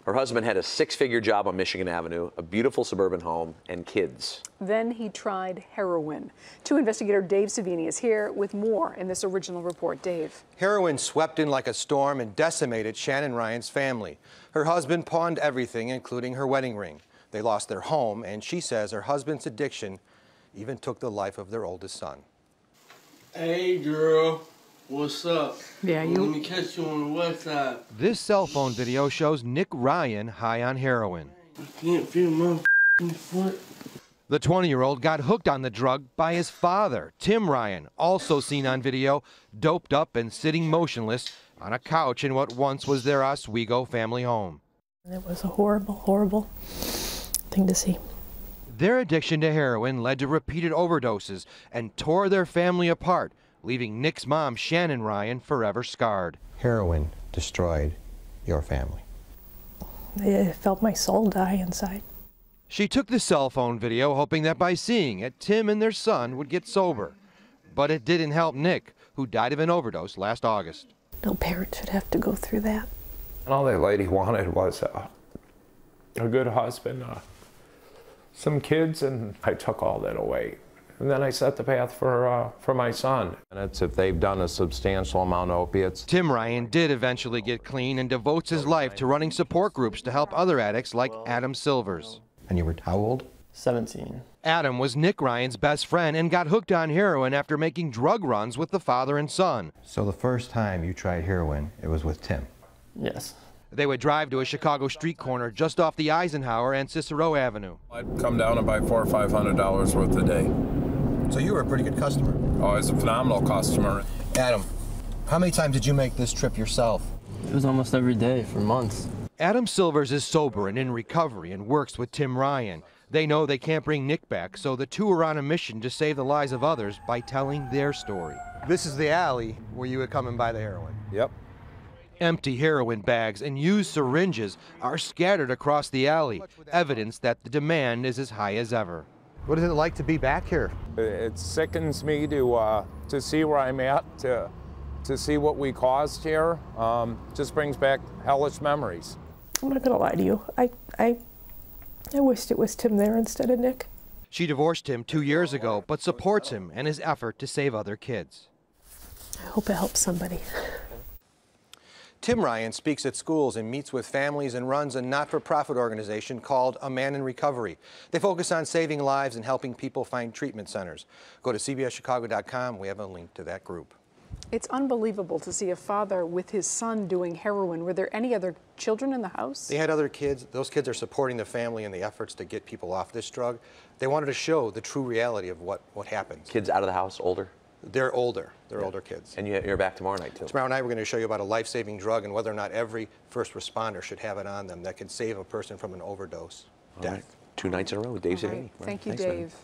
Her husband had a six-figure job on Michigan Avenue, a beautiful suburban home, and kids. Then he tried heroin. 2 investigator Dave Savini is here with more in this original report. Dave. Heroin swept in like a storm and decimated Shannon Ryan's family. Her husband pawned everything, including her wedding ring. They lost their home, and she says her husband's addiction even took the life of their oldest son. Hey, girl. What's up? Yeah, Let me catch you on the west side. This cell phone video shows Nick Ryan high on heroin. I can't feel my foot. The 20-year-old got hooked on the drug by his father, Tim Ryan, also seen on video, doped up and sitting motionless on a couch in what once was their Oswego family home. It was a horrible, horrible thing to see. Their addiction to heroin led to repeated overdoses and tore their family apart, leaving Nick's mom, Shannon Ryan, forever scarred. Heroin destroyed your family. I felt my soul die inside. She took the cell phone video hoping that by seeing it, Tim and their son would get sober. But it didn't help Nick, who died of an overdose last August. No parent should have to go through that. And all that lady wanted was a good husband, some kids, and I took all that away. And then I set the path for my son. And it's if they've done a substantial amount of opiates. Tim Ryan did eventually get clean and devotes his life to running support groups to help other addicts like Adam Silvers. And you were how old? 17. Adam was Nick Ryan's best friend and got hooked on heroin after making drug runs with the father and son. So the first time you tried heroin, it was with Tim? Yes. They would drive to a Chicago street corner just off the Eisenhower and Cicero Avenue. I'd come down and buy $400 or $500 worth a day. So you were a pretty good customer. Oh, I was a phenomenal customer. Adam, how many times did you make this trip yourself? It was almost every day for months. Adam Silvers is sober and in recovery and works with Tim Ryan. They know they can't bring Nick back, so the two are on a mission to save the lives of others by telling their story. This is the alley where you would come and buy the heroin. Yep. Empty heroin bags and used syringes are scattered across the alley, evidence that the demand is as high as ever. What is it like to be back here? It sickens me to see where I'm at, to see what we caused here. Just brings back hellish memories. I'm not going to lie to you. I wished it was Tim there instead of Nick. She divorced him 2 years ago, but supports him and his effort to save other kids. I hope it helps somebody. Tim Ryan speaks at schools and meets with families and runs a not-for-profit organization called A Man in Recovery. They focus on saving lives and helping people find treatment centers. Go to cbschicago.com. We have a link to that group. It's unbelievable to see a father with his son doing heroin. Were there any other children in the house? They had other kids. Those kids are supporting the family in the efforts to get people off this drug. They wanted to show the true reality of what happens. Kids out of the house, older? They're older. They're older kids. And you're back tomorrow night, too. Tomorrow night we're going to show you about a life-saving drug and whether or not every first responder should have it on them that can save a person from an overdose. Death. 2 nights in a row with Dave Savini. Thank you, Thanks, man. Dave.